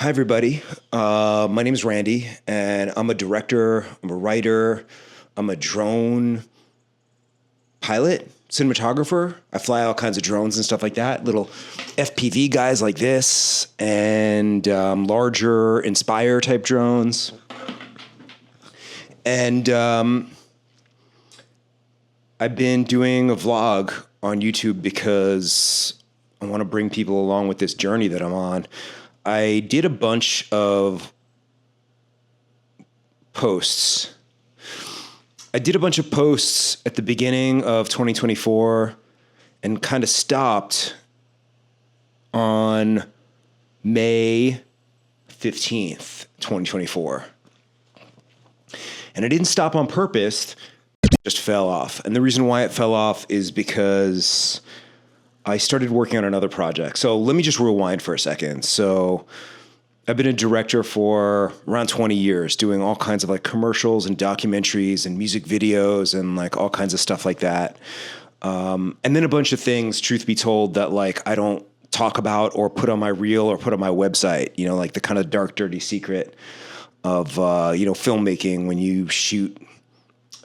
Hi, everybody. My name is Randy, and I'm a director, I'm a writer, I'm a drone pilot, cinematographer. I fly all kinds of drones and stuff like that, little FPV guys like this, and larger Inspire type drones. And I've been doing a vlog on YouTube because I want to bring people along with this journey that I'm on. I did a bunch of posts. I did a bunch of posts at the beginning of 2024 and kind of stopped on May 15th, 2024. And I didn't stop on purpose, it just fell off. And the reason why it fell off is because I started working on another project. So let me just rewind for a second. So I've been a director for around 20 years, doing all kinds of like commercials and documentaries and music videos and like all kinds of stuff like that. And then a bunch of things, truth be told, that like I don't talk about or put on my reel or put on my website, you know, like the kind of dark, dirty secret of, filmmaking when you shoot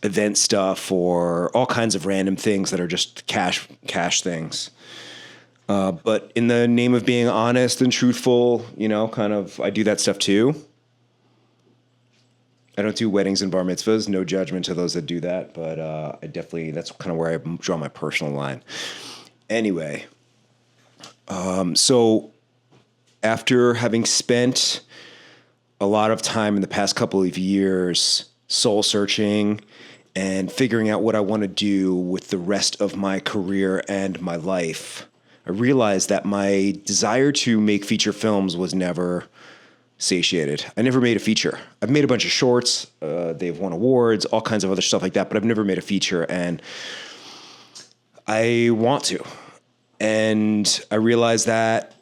event stuff or all kinds of random things that are just cash things. But in the name of being honest and truthful, I do that stuff too. I don't do weddings and bar mitzvahs. No judgment to those that do that, but that's kind of where I draw my personal line. Anyway, so after having spent a lot of time in the past couple of years soul searching and figuring out what I want to do with the rest of my career and my life, I realized that my desire to make feature films was never satiated. I never made a feature. I've made a bunch of shorts. They've won awards, all kinds of other stuff like that, but I've never made a feature, and I want to. And I realized that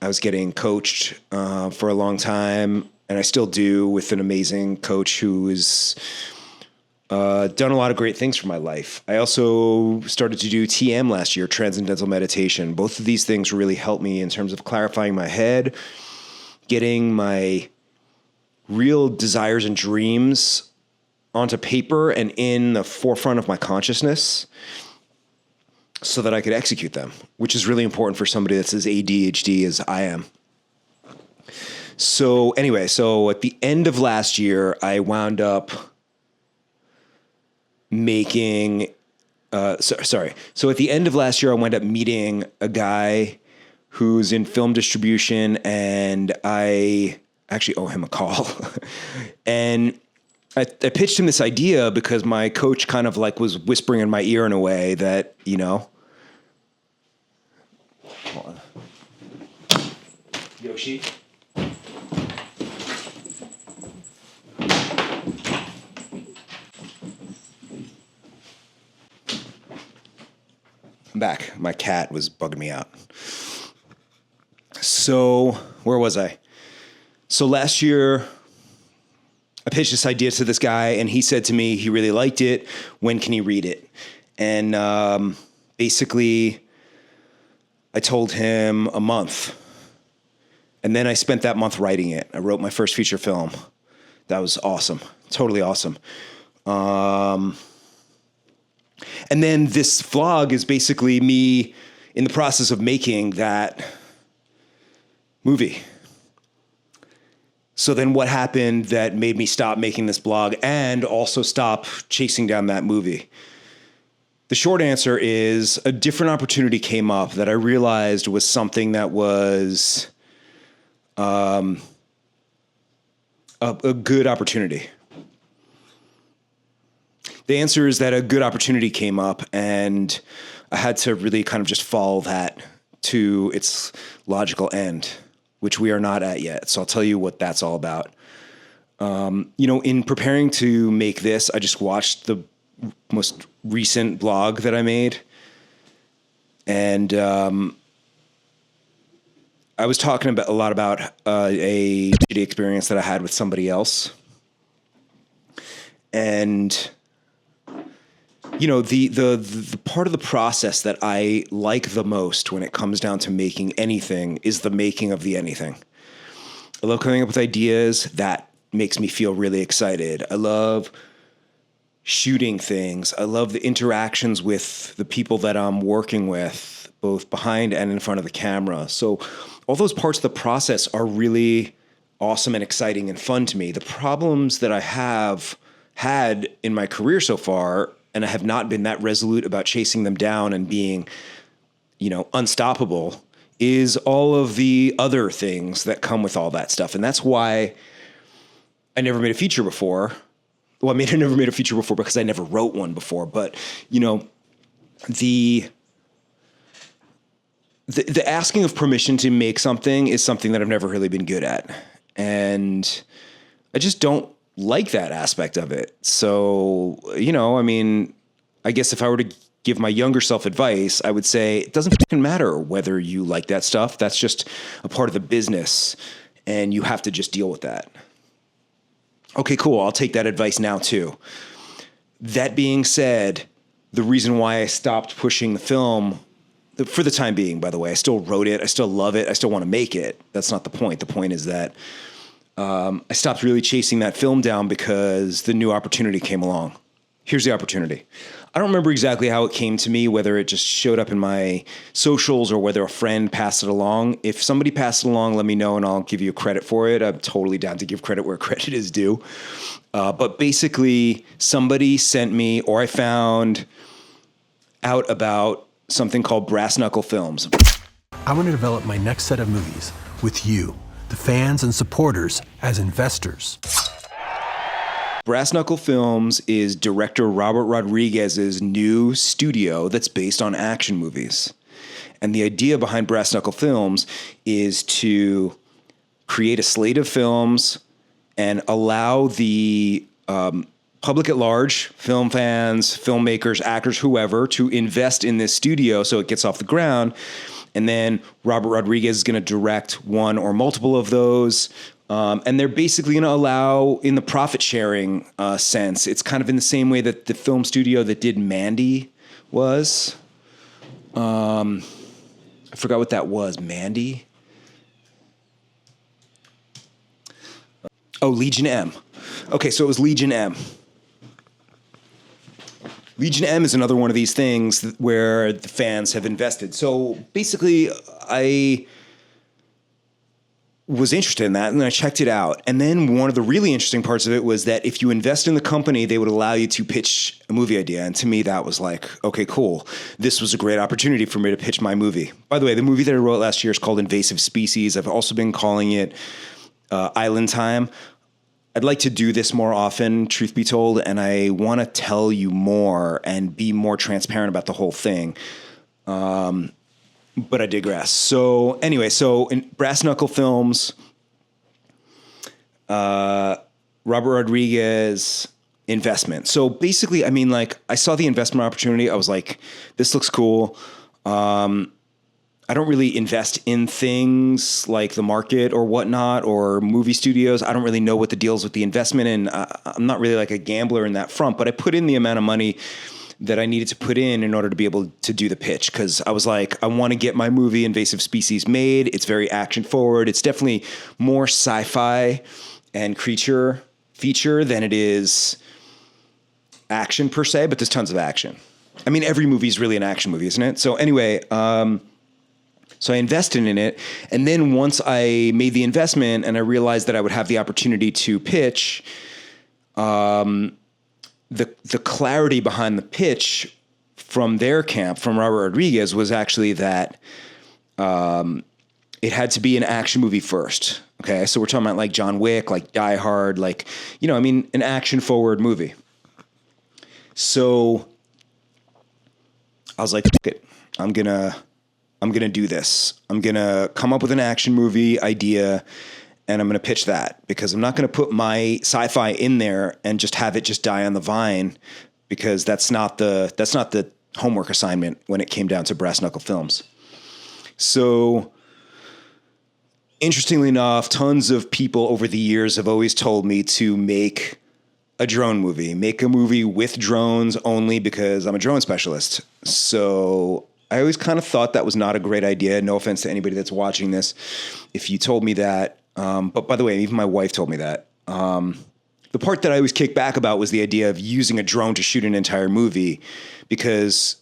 I was getting coached for a long time, and I still do, with an amazing coach who is done a lot of great things for my life. I also started to do TM last year, Transcendental Meditation. Both of these things really helped me in terms of clarifying my head, getting my real desires and dreams onto paper and in the forefront of my consciousness so that I could execute them, which is really important for somebody that's as ADHD as I am. So anyway, at the end of last year, I wound up making, So at the end of last year, I wound up meeting a guy who's in film distribution, and I actually owe him a call. And I pitched him this idea because my coach kind of like was whispering in my ear in a way that, hold on. Yoshi. I'm back. My cat was bugging me out. So where was I? So last year, I pitched this idea to this guy, and he said to me he really liked it. When can he read it? And basically, I told him a month. And then I spent that month writing it. I wrote my first feature film. That was awesome. Totally awesome. And then this vlog is basically me in the process of making that movie. So then what happened that made me stop making this blog and also stop chasing down that movie? The short answer is a different opportunity came up that I realized was something that was a good opportunity. The answer is that a good opportunity came up, and I had to really kind of just follow that to its logical end, which we are not at yet. So I'll tell you what that's all about. In preparing to make this, I just watched the most recent vlog that I made. And I was talking a lot about a shitty experience that I had with somebody else. And the part of the process that I like the most when it comes down to making anything is the making of the anything. I love coming up with ideas. That makes me feel really excited. I love shooting things. I love the interactions with the people that I'm working with, both behind and in front of the camera. So all those parts of the process are really awesome and exciting and fun to me. The problems that I have had in my career so far, and I have not been that resolute about chasing them down and being, unstoppable, is all of the other things that come with all that stuff. And that's why I never made a feature before. Well, I never made a feature before because I never wrote one before. But, the asking of permission to make something is something that I've never really been good at. And I just don't like that aspect of it. So, I guess if I were to give my younger self advice, I would say it doesn't fucking matter whether you like that stuff. That's just a part of the business, and you have to just deal with that. Okay, cool. I'll take that advice now too. That being said, the reason why I stopped pushing the film, for the time being, by the way, I still wrote it. I still love it. I still want to make it. That's not the point. The point is that I stopped really chasing that film down because the new opportunity came along. Here's the opportunity. I don't remember exactly how it came to me, whether it just showed up in my socials or whether a friend passed it along. If somebody passed it along, let me know and I'll give you credit for it. I'm totally down to give credit where credit is due. But basically, somebody sent me, or I found out about something called Brass Knuckle Films. I want to develop my next set of movies with you, the fans and supporters, as investors. Brass Knuckle Films is director Robert Rodriguez's new studio that's based on action movies. And the idea behind Brass Knuckle Films is to create a slate of films and allow the public at large, film fans, filmmakers, actors, whoever, to invest in this studio so it gets off the ground. And then Robert Rodriguez is going to direct one or multiple of those. And they're basically going to allow, in the profit sharing sense, it's kind of in the same way that the film studio that did Mandy was. I forgot what that was. Mandy? Oh, Legion M. Okay, so it was Legion M. Legion M is another one of these things where the fans have invested. So basically, I was interested in that, and then I checked it out. And then one of the really interesting parts of it was that if you invest in the company, they would allow you to pitch a movie idea. And to me, that was like, okay, cool. This was a great opportunity for me to pitch my movie. By the way, the movie that I wrote last year is called Invasive Species. I've also been calling it Island Time. I'd like to do this more often, truth be told, and I want to tell you more and be more transparent about the whole thing. But I digress. So anyway, so in Brass Knuckle Films, Robert Rodriguez investment. So basically, I saw the investment opportunity. I was like, this looks cool. I don't really invest in things like the market or whatnot or movie studios. I don't really know what the deal's with the investment, and I'm not really like a gambler in that front, but I put in the amount of money that I needed to put in order to be able to do the pitch. Cause I was like, I want to get my movie Invasive Species made. It's very action forward. It's definitely more sci-fi and creature feature than it is action per se, but there's tons of action. Every movie is really an action movie, isn't it? So anyway, so I invested in it. And then once I made the investment and I realized that I would have the opportunity to pitch, the clarity behind the pitch from their camp, from Robert Rodriguez, was actually that it had to be an action movie first. Okay, so we're talking about like John Wick, like Die Hard, like, an action forward movie. So I was like, fuck it, I'm gonna do this. I'm gonna come up with an action movie idea, and I'm going to pitch that, because I'm not going to put my sci-fi in there and just have it just die on the vine, because that's not the homework assignment when it came down to Brass Knuckle Films. So interestingly enough, tons of people over the years have always told me to make a drone movie, make a movie with drones only, because I'm a drone specialist. So I always kind of thought that was not a great idea. No offense to anybody that's watching this. If you told me that, But by the way, even my wife told me that. The part that I always kick back about was the idea of using a drone to shoot an entire movie, because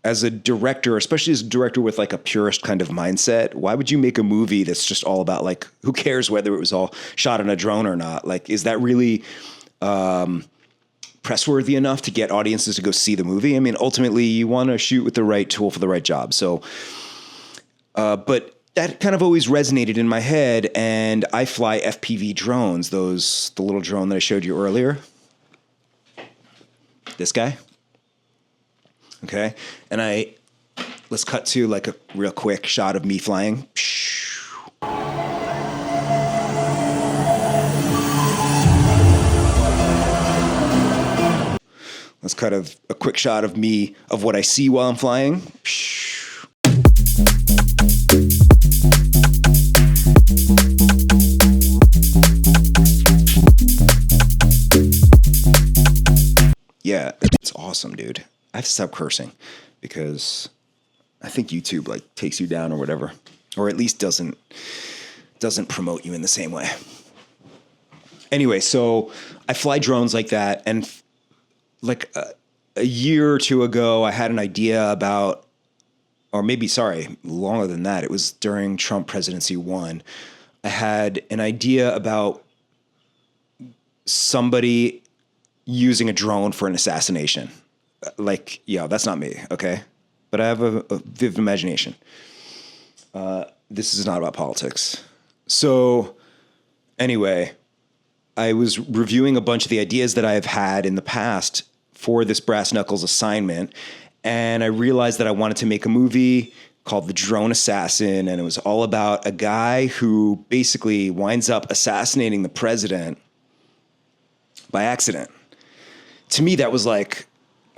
as a director, especially as a director with like a purist kind of mindset, why would you make a movie that's just all about like, who cares whether it was all shot on a drone or not? Like, is that really press-worthy enough to get audiences to go see the movie? I mean, ultimately, you want to shoot with the right tool for the right job. So, but that kind of always resonated in my head, and I fly FPV drones, the little drone that I showed you earlier. This guy. Okay. And let's cut to like a real quick shot of me flying. Let's cut a quick shot of me, of what I see while I'm flying. Yeah, it's awesome, dude. I have to stop cursing because I think YouTube like takes you down or whatever, or at least doesn't promote you in the same way. Anyway, so I fly drones like that, and like a year or two ago, I had an idea about, or maybe, sorry, longer than that. It was during Trump presidency 1. I had an idea about somebody using a drone for an assassination. Like, yeah, that's not me, okay? But I have a vivid imagination. This is not about politics. So anyway, I was reviewing a bunch of the ideas that I've had in the past for this Brass Knuckles assignment, and I realized that I wanted to make a movie called The Drone Assassin, and it was all about a guy who basically winds up assassinating the president by accident. To me, that was like,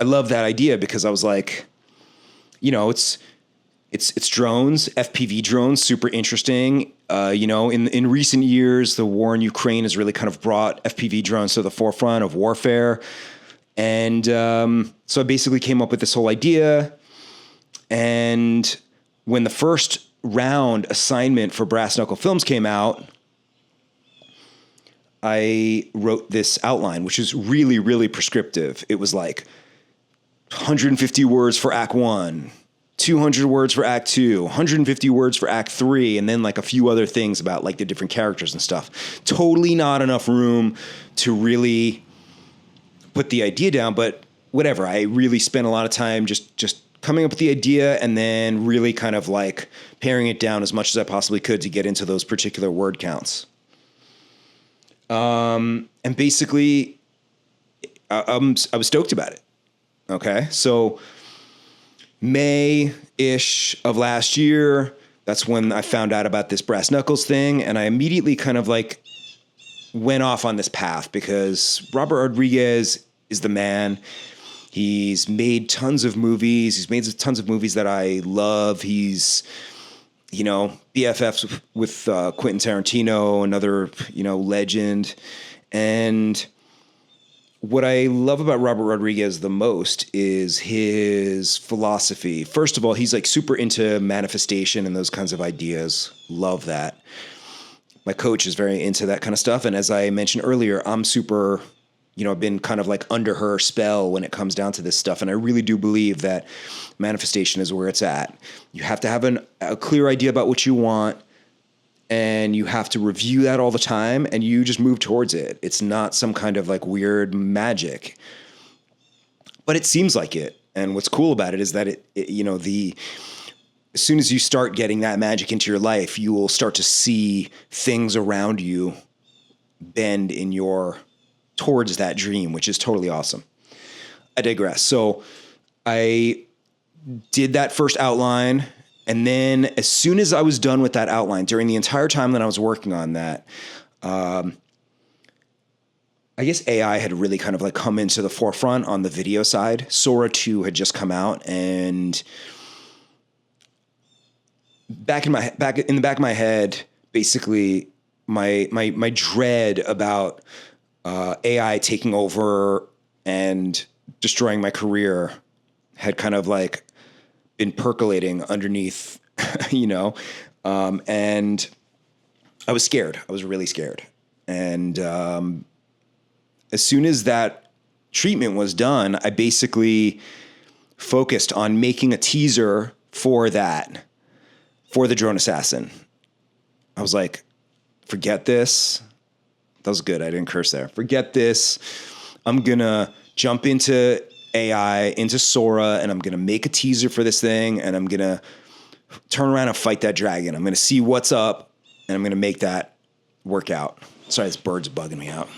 I love that idea because I was like, you know, it's drones, FPV drones, super interesting. You know, in recent years, the war in Ukraine has really kind of brought FPV drones to the forefront of warfare. And so I basically came up with this whole idea. And when the first round assignment for Brass Knuckle Films came out, I wrote this outline, which is really, really prescriptive. It was like 150 words for Act 1, 200 words for Act 2, 150 words for Act 3, and then like a few other things about like the different characters and stuff. Totally not enough room to really put the idea down, but whatever. I really spent a lot of time just coming up with the idea and then really kind of like paring it down as much as I possibly could to get into those particular word counts. And basically, I was stoked about it. Okay. So May-ish of last year, that's when I found out about this Brass Knuckles thing. And I immediately kind of like went off on this path because Robert Rodriguez is the man. He's made tons of movies. He's made tons of movies that I love. He's, you know, BFFs with Quentin Tarantino, another, you know, legend. And what I love about Robert Rodriguez the most is his philosophy. First of all, he's like super into manifestation and those kinds of ideas. Love that. My coach is very into that kind of stuff. And as I mentioned earlier, I'm super, you know, I've been kind of like under her spell when it comes down to this stuff. And I really do believe that manifestation is where it's at. You have to have a clear idea about what you want, and you have to review that all the time, and you just move towards it. It's not some kind of like weird magic, but it seems like it. And what's cool about it is that it you know, as soon as you start getting that magic into your life, you will start to see things around you bend towards that dream, which is totally awesome. I digress. So I did that first outline. And then as soon as I was done with that outline, during the entire time that I was working on that, I guess AI had really kind of like come into the forefront on the video side. Sora 2 had just come out, and back in the back of my head, basically my dread about AI taking over and destroying my career had kind of like been percolating underneath, you know, and I was scared. I was really scared. And as soon as that treatment was done, I basically focused on making a teaser for that, for the Drone Assassin. I was like, forget this. That was good. I didn't curse there. Forget this. I'm going to jump into AI, into Sora, and I'm going to make a teaser for this thing, and I'm going to turn around and fight that dragon. I'm going to see what's up, and I'm going to make that work out. Sorry, this bird's bugging me out.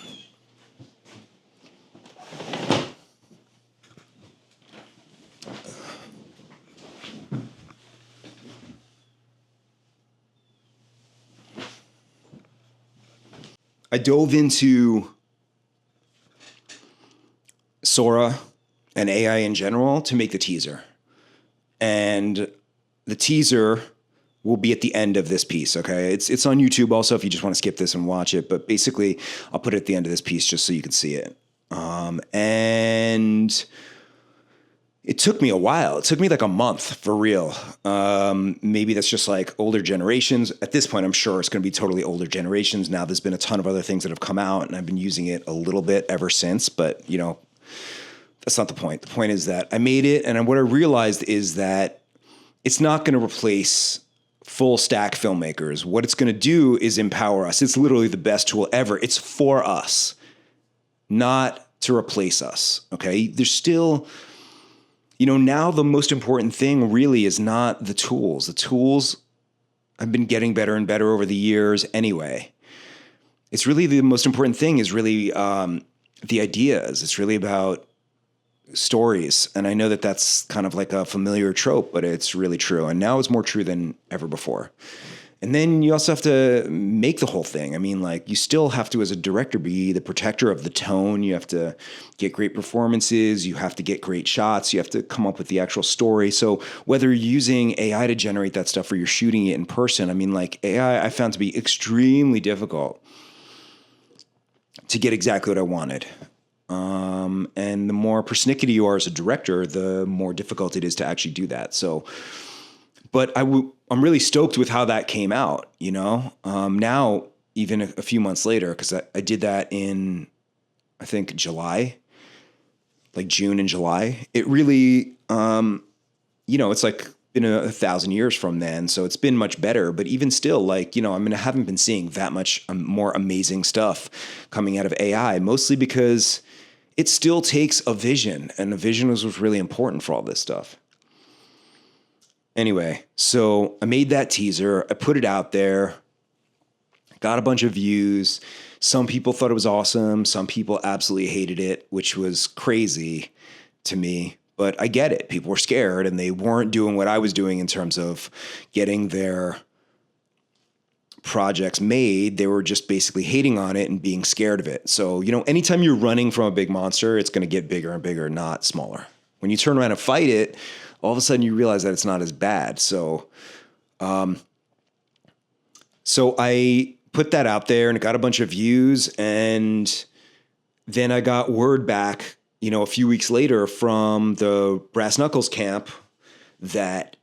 I dove into Sora and AI in general to make the teaser. And the teaser will be at the end of this piece, okay? It's on YouTube also if you just want to skip this and watch it. But basically, I'll put it at the end of this piece just so you can see it. And it took me a while. It took me like a month for real. Maybe that's just like older generations. At this point, I'm sure it's going to be totally older generations. Now there's been a ton of other things that have come out and I've been using it a little bit ever since, but you know, that's not the point. The point is that I made it. And what I realized is that it's not going to replace full stack filmmakers. What it's going to do is empower us. It's literally the best tool ever. It's for us, not to replace us. Okay. There's still, you know, now the most important thing really is not the tools. The tools have been getting better and better over the years anyway. It's really the most important thing is really the ideas. It's really about stories. And I know that that's kind of like a familiar trope, but it's really true. And now it's more true than ever before. And then you also have to make the whole thing. I mean, like you still have to, as a director, be the protector of the tone. You have to get great performances. You have to get great shots. You have to come up with the actual story. So whether you're using AI to generate that stuff or you're shooting it in person, I mean, like AI, I found to be extremely to get exactly what I wanted. And the more persnickety you are as a director, the more difficult it is to actually do that. So, but I'm really stoked with how that came out, you know, now even a few months later, because I did that in, I think, July, like June and July. It really, you know, it's like been 1,000 years from then. So it's been much better. But even still, like, you know, I mean, I haven't been seeing that much more amazing stuff coming out of AI, mostly because it still takes a vision. And a vision was really important for all this stuff. Anyway, so I made that teaser. I put it out there, got a bunch of views. Some people thought it was awesome. Some people absolutely hated it, which was crazy to me. But I get it. People were scared and they weren't doing what I was doing in terms of getting their projects made. They were just basically hating on it and being scared of it. So, you know, anytime you're running from a big monster, it's going to get bigger and bigger, not smaller. When you turn around and fight it, all of a sudden you realize that it's not as bad. So, so I put that out there and it got a bunch of views. And then I got word back, you know, a few weeks later from the Brass Knuckles camp that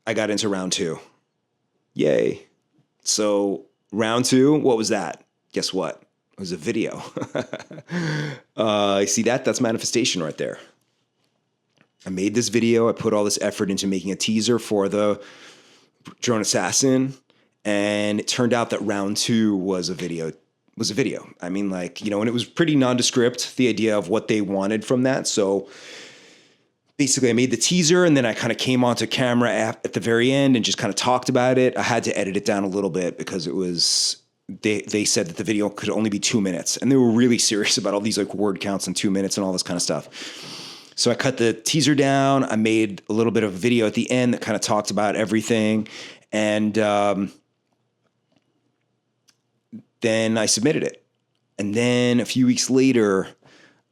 I got into round 2. Yay. So round 2, what was that? Guess what? It was a video. See that? That's manifestation right there. I made this video. I put all this effort into making a teaser for the Drone Assassin. And it turned out that round 2 was a video. I mean, like, you know, and it was pretty nondescript, the idea of what they wanted from that. So basically I made the teaser and then I kind of came onto camera at the very end and just kind of talked about it. I had to edit it down a little bit because it was, they said that the video could only be 2 minutes and they were really serious about all these like word counts in 2 minutes and all this kind of stuff. So I cut the teaser down. I made a little bit of a video at the end that kind of talked about everything. And then I submitted it. And then a few weeks later,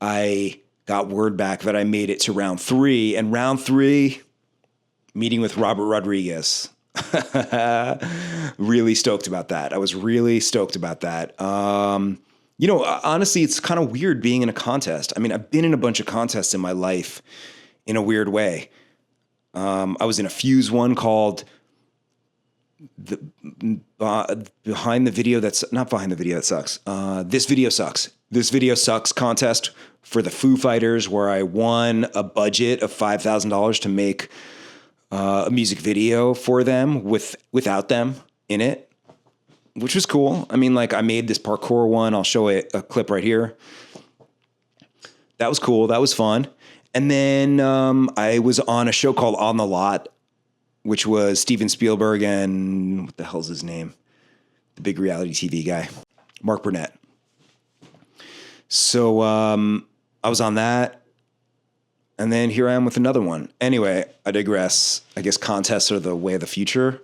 I got word back that I made it to round 3. And round 3, meeting with Robert Rodriguez. Really stoked about that. I was really stoked about that. You know, honestly, it's kind of weird being in a contest. I mean, I've been in a bunch of contests in my life in a weird way. I was in a Fuse one called the behind the video that's not behind the video that sucks. This video sucks. This video sucks contest for the Foo Fighters, where I won a budget of $5,000 to make a music video for them without them in it, which was cool. I mean, like, I made this parkour one. I'll show a clip right here. That was cool. That was fun. And then I was on a show called On the Lot, which was Steven Spielberg and what the hell's his name? The big reality TV guy, Mark Burnett. So I was on that. And then here I am with another one. Anyway, I digress. I guess contests are the way of the future.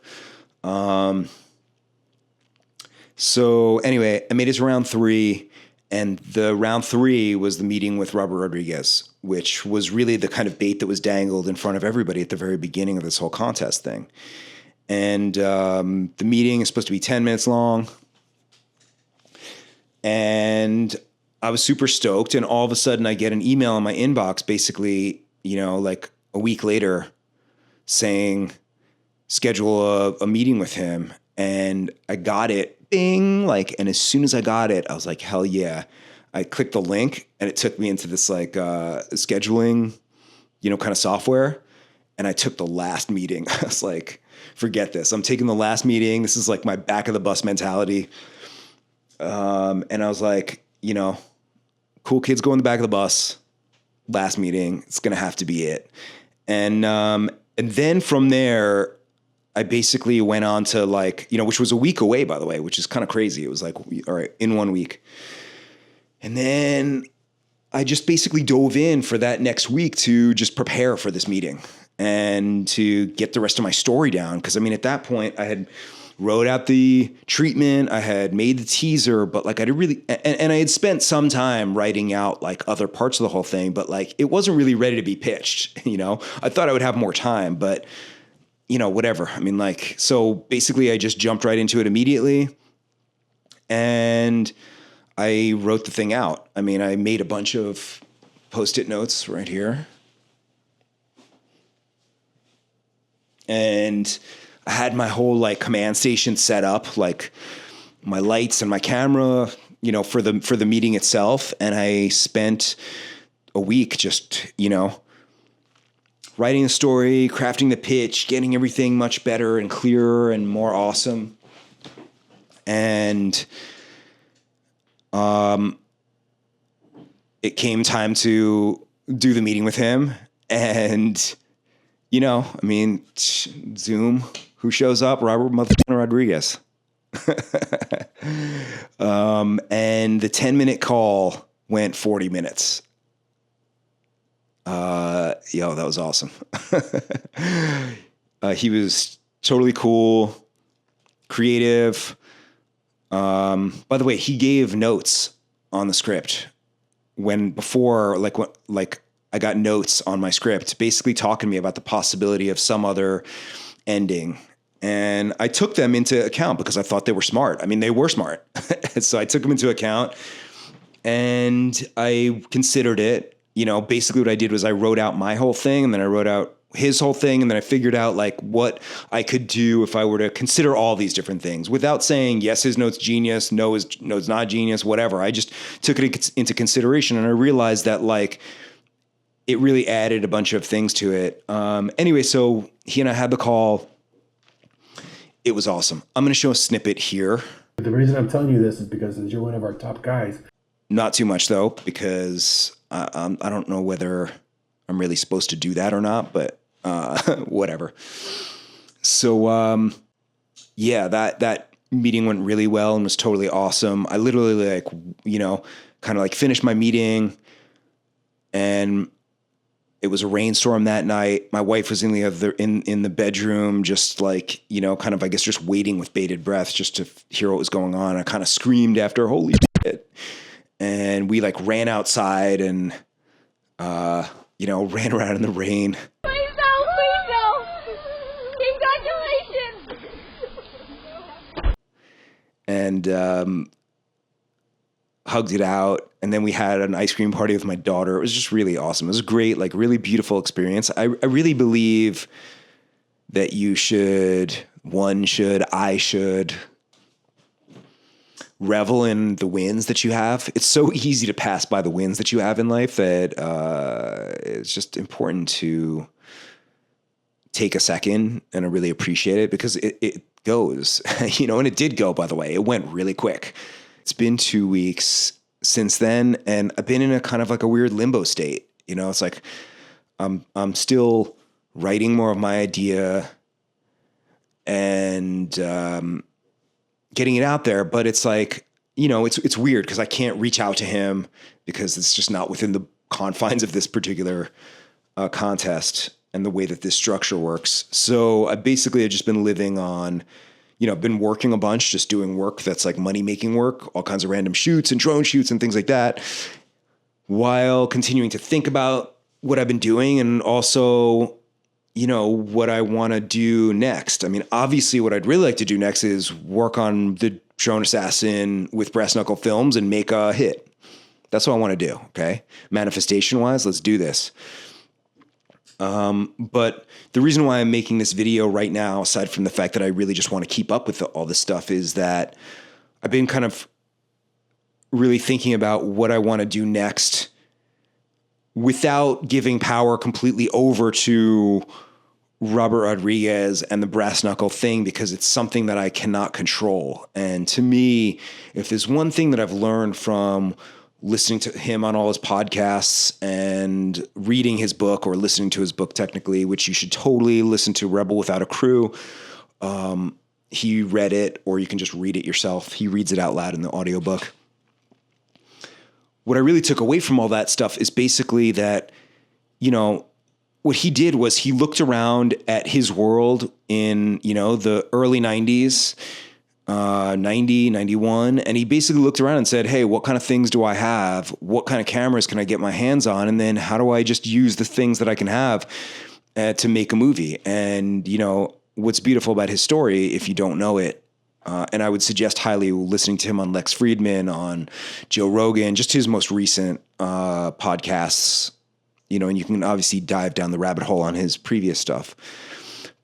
So anyway, I made it to round 3. And the round 3 was the meeting with Robert Rodriguez, which was really the kind of bait that was dangled in front of everybody at the very beginning of this whole contest thing. And the meeting is supposed to be 10 minutes long. And I was super stoked. And all of a sudden I get an email in my inbox, basically, you know, like a week later saying, schedule a meeting with him. And I got it. Bing, like, and as soon as I got it, I was like, hell yeah. I clicked the link and it took me into this like scheduling, you know, kind of software. And I took the last meeting. I was like, forget this. I'm taking the last meeting. This is like my back of the bus mentality. And I was like, you know, cool kids go in the back of the bus. Last meeting. It's going to have to be it. And then from there, I basically went on to like, you know, which was a week away, by the way, which is kind of crazy. It was like, all right, in 1 week. And then I just basically dove in for that next week to just prepare for this meeting and to get the rest of my story down. Cause I mean, at that point I had wrote out the treatment, I had made the teaser, but like I did really, and I had spent some time writing out like other parts of the whole thing, but like it wasn't really ready to be pitched. You know, I thought I would have more time, but you know, whatever. I mean, like, so basically I just jumped right into it immediately and I wrote the thing out. I mean, I made a bunch of Post-it notes right here. And I had my whole like command station set up, like my lights and my camera, you know, for the meeting itself. And I spent a week just, you know, writing the story, crafting the pitch, getting everything much better and clearer and more awesome. And it came time to do the meeting with him. And, you know, I mean, Zoom, who shows up? Robert motherfucking Rodriguez. And the 10-minute call went 40 minutes. Yo, that was awesome. He was totally cool, creative. By the way, he gave notes on the script before I got notes on my script, basically talking to me about the possibility of some other ending. And I took them into account because I thought they were smart. I mean, they were smart. So I took them into account and I considered it. You know, basically what I did was I wrote out my whole thing and then I wrote out his whole thing. And then I figured out like what I could do if I were to consider all these different things without saying, yes, his note's genius. No, his note's not genius, whatever. I just took it into consideration. And I realized that like it really added a bunch of things to it. Anyway, so he and I had the call. It was awesome. I'm going to show a snippet here. The reason I'm telling you this is because you're one of our top guys. Not too much though, because I don't know whether I'm really supposed to do that or not, but whatever. So yeah, that meeting went really well and was totally awesome. I literally like, you know, kind of like finished my meeting and it was a rainstorm that night. My wife was in the bedroom, just like, you know, kind of, I guess, just waiting with bated breath just to hear what was going on. I kind of screamed after, holy shit. And we like ran outside and, you know, ran around in the rain. Please no. Congratulations. And hugged it out. And then we had an ice cream party with my daughter. It was just really awesome. It was a great, like really beautiful experience. I really believe that you should I should revel in the wins that you have. It's so easy to pass by the wins that you have in life that it's just important to take a second and really appreciate it, because it goes, and it did go, by the way. It went really quick. It's been 2 weeks since then, and I've been in a kind of like a weird limbo state. It's like I'm still writing more of my idea and getting it out there, but it's like, it's weird because I can't reach out to him because it's just not within the confines of this particular contest and the way that this structure works. So I basically have just been living on, I've been working a bunch, just doing work that's like money-making work, all kinds of random shoots and drone shoots and things like that, while continuing to think about what I've been doing and also, what I want to do next. I mean, obviously what I'd really like to do next is work on the Drone Assassin with Brass Knuckle Films and make a hit. That's what I want to do. Okay. Manifestation wise, let's do this. But the reason why I'm making this video right now, aside from the fact that I really just want to keep up with all this stuff, is that I've been kind of really thinking about what I want to do next without giving power completely over to Robert Rodriguez and the Brass Knuckle thing, because it's something that I cannot control. And to me, if there's one thing that I've learned from listening to him on all his podcasts and reading his book, or listening to his book technically, which you should totally listen to, Rebel Without a Crew. He read it, or you can just read it yourself. He reads it out loud in the audiobook. What I really took away from all that stuff is basically that, what he did was he looked around at his world in, the early 90s, 90, 91. And he basically looked around and said, hey, what kind of things do I have? What kind of cameras can I get my hands on? And then how do I just use the things that I can have to make a movie? And, what's beautiful about his story, if you don't know it, and I would suggest highly listening to him on Lex Fridman, on Joe Rogan, just his most recent podcasts, and you can obviously dive down the rabbit hole on his previous stuff.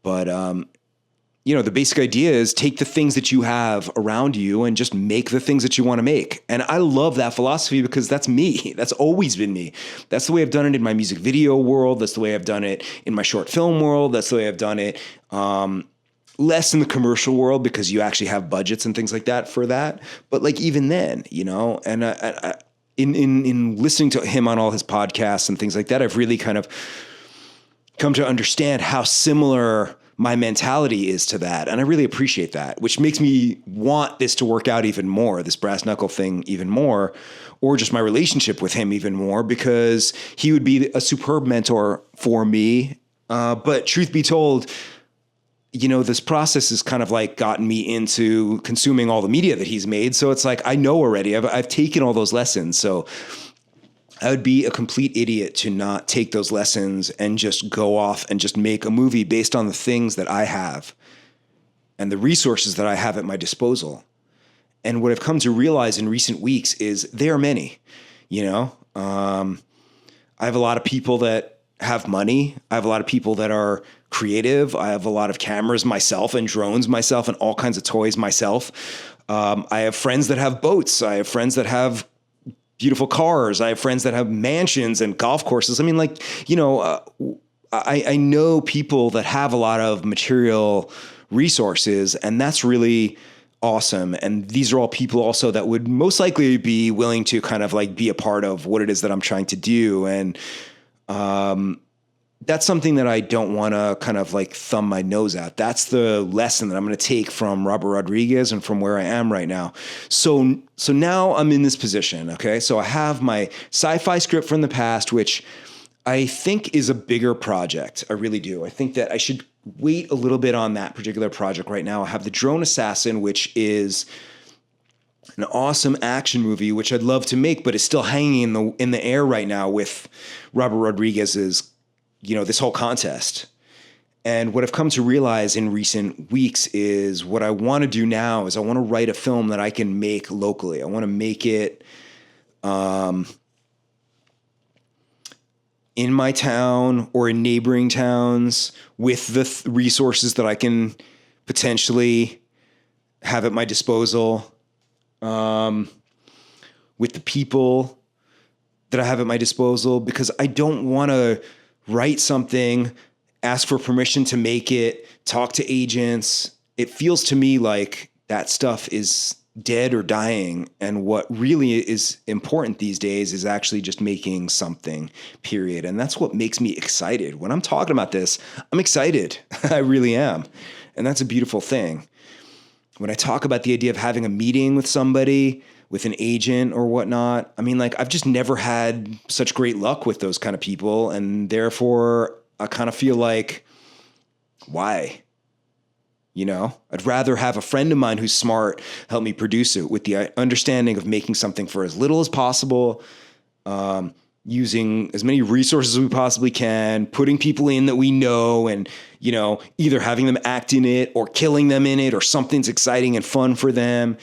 But, the basic idea is take the things that you have around you and just make the things that you want to make. And I love that philosophy because that's me. That's always been me. That's the way I've done it in my music video world. That's the way I've done it in my short film world. That's the way I've done it. Less in the commercial world because you actually have budgets and things like that for that. But like even then, and in listening to him on all his podcasts and things like that, I've really kind of come to understand how similar my mentality is to that. And I really appreciate that, which makes me want this to work out even more, this Brass Knuckle thing even more, or just my relationship with him even more, because he would be a superb mentor for me. But truth be told, this process has kind of like gotten me into consuming all the media that he's made. So it's like, I know already, I've taken all those lessons. So I would be a complete idiot to not take those lessons and just go off and just make a movie based on the things that I have and the resources that I have at my disposal. And what I've come to realize in recent weeks is there are many, I have a lot of people that have money. I have a lot of people that are creative. I have a lot of cameras myself and drones myself and all kinds of toys myself. I have friends that have boats. I have friends that have beautiful cars. I have friends that have mansions and golf courses. I mean, I know people that have a lot of material resources, and that's really awesome. And these are all people also that would most likely be willing to kind of like be a part of what it is that I'm trying to do. And, that's something that I don't want to kind of like thumb my nose at. That's the lesson that I'm going to take from Robert Rodriguez and from where I am right now. So now I'm in this position. Okay. So I have my sci-fi script from the past, which I think is a bigger project. I really do. I think that I should wait a little bit on that particular project right now. I have the Drone Assassin, which is an awesome action movie, which I'd love to make, but it's still hanging in the air right now with Robert Rodriguez's, this whole contest. And what I've come to realize in recent weeks is what I want to do now is I want to write a film that I can make locally. I want to make it in my town or in neighboring towns with the resources that I can potentially have at my disposal, with the people that I have at my disposal, because I don't want to write something, ask for permission to make it, talk to agents. It feels to me like that stuff is dead or dying. And what really is important these days is actually just making something, period. And that's what makes me excited. When I'm talking about this, I'm excited. I really am. And that's a beautiful thing. When I talk about the idea of having a meeting with somebody, with an agent or whatnot, I mean, like, I've just never had such great luck with those kind of people. And therefore, I kind of feel like, why? You know, I'd rather have a friend of mine who's smart help me produce it with the understanding of making something for as little as possible, using as many resources as we possibly can, putting people in that we know, and, you know, either having them act in it or killing them in it or something's exciting and fun for them,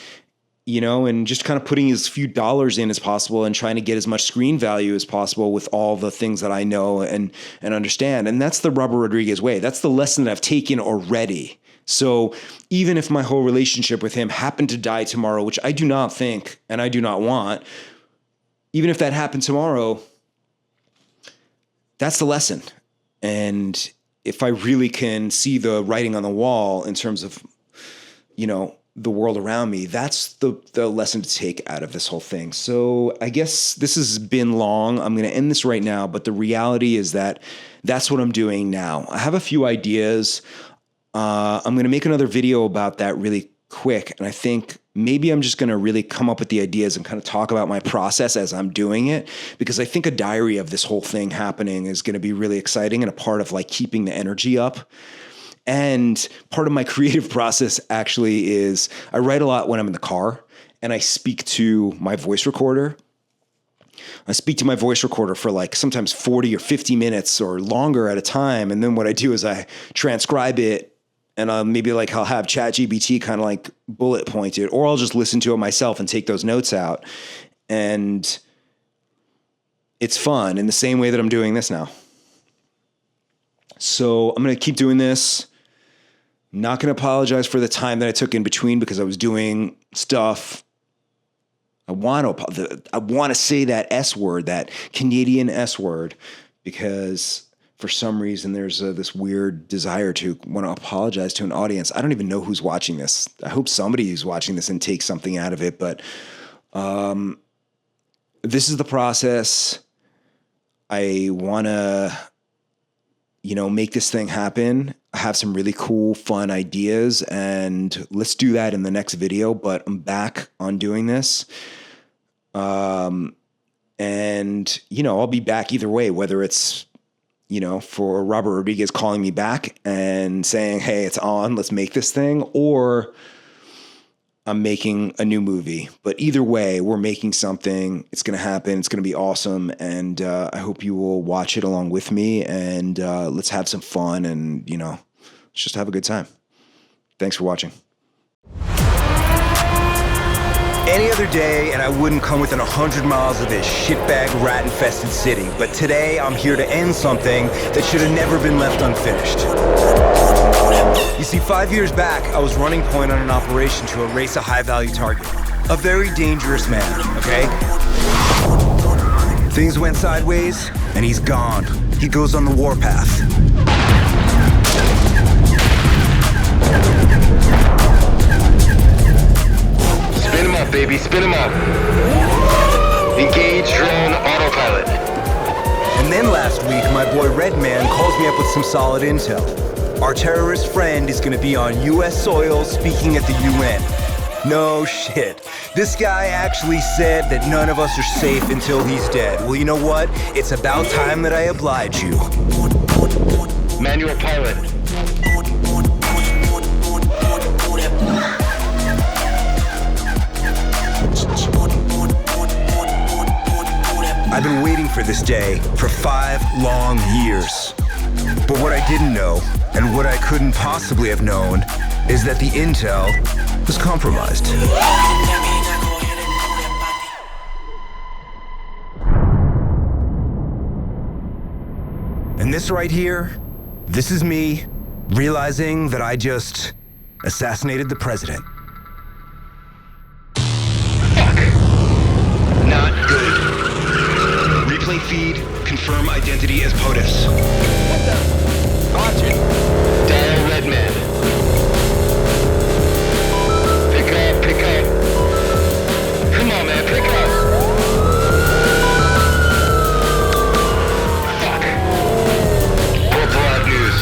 you know, and just kind of putting as few dollars in as possible and trying to get as much screen value as possible with all the things that I know and understand. And that's the Robert Rodriguez way. That's the lesson that I've taken already. So even if my whole relationship with him happened to die tomorrow, which I do not think and I do not want, even if that happened tomorrow, that's the lesson. And if I really can see the writing on the wall in terms of, you know, the world around me, that's the lesson to take out of this whole thing. So I guess this has been long. I'm going to end this right now, but the reality is that that's what I'm doing now. I have a few ideas. I'm going to make another video about that really quick. And I think maybe I'm just going to really come up with the ideas and kind of talk about my process as I'm doing it, because I think a diary of this whole thing happening is going to be really exciting and a part of like keeping the energy up. And part of my creative process actually is I write a lot when I'm in the car and I speak to my voice recorder. I speak to my voice recorder for like sometimes 40 or 50 minutes or longer at a time. And then what I do is I transcribe it, and maybe like I'll have ChatGPT kind of like bullet point it, or I'll just listen to it myself and take those notes out. And it's fun in the same way that I'm doing this now. So I'm going to keep doing this. Not going to apologize for the time that I took in between because I was doing stuff. I want to say that S word, that Canadian S word, because for some reason there's this weird desire to want to apologize to an audience. I don't even know who's watching this. I hope somebody who's watching this and takes something out of it. But this is the process. I want to, you know, make this thing happen. I have some really cool, fun ideas, and let's do that in the next video. But I'm back on doing this. And, you know, I'll be back either way, whether it's, you know, for Robert Rodriguez calling me back and saying, hey, it's on, let's make this thing, or I'm making a new movie. But either way, we're making something. It's going to happen. It's going to be awesome. And I hope you will watch it along with me, and let's have some fun, and, you know, let's just have a good time. Thanks for watching. Any other day, and I wouldn't come within 100 miles of this shitbag, rat-infested city. But today, I'm here to end something that should have never been left unfinished. You see, 5 years back, I was running point on an operation to erase a high-value target. A very dangerous man, okay? Things went sideways, and he's gone. He goes on the warpath. Spin him up, baby, spin him up. Engage drone autopilot. And then last week, my boy Redman calls me up with some solid intel. Our terrorist friend is gonna be on US soil speaking at the UN. No shit. This guy actually said that none of us are safe until he's dead. Well, you know what? It's about time that I oblige you. Manual pilot. I've been waiting for this day for 5 long years. But what I didn't know, and what I couldn't possibly have known, is that the intel was compromised. And this right here, this is me realizing that I just assassinated the president. Fuck. Not good. Replay feed, confirm identity as POTUS. Watch it. Dial Redman. Pick up, pick up. Come on, man, pick up. Fuck. Broad news.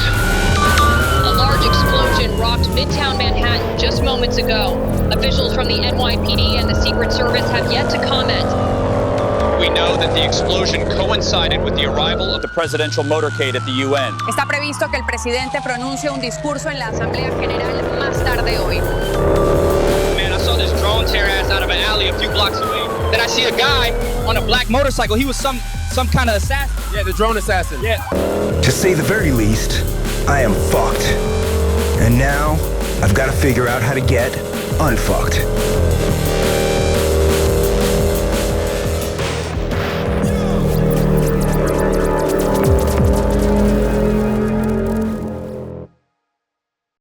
A large explosion rocked Midtown Manhattan just moments ago. Officials from the NYPD and the Secret Service have yet to comment. We know that the explosion coincided with the arrival of the presidential motorcade at the UN. Está previsto que el presidente pronuncie un discurso en la Asamblea General más tarde hoy. Man, I saw this drone tear ass out of an alley a few blocks away. Then I see a guy on a black motorcycle. He was some kind of assassin. Yeah, the drone assassin. Yeah. To say the very least, I am fucked. And now, I've got to figure out how to get unfucked.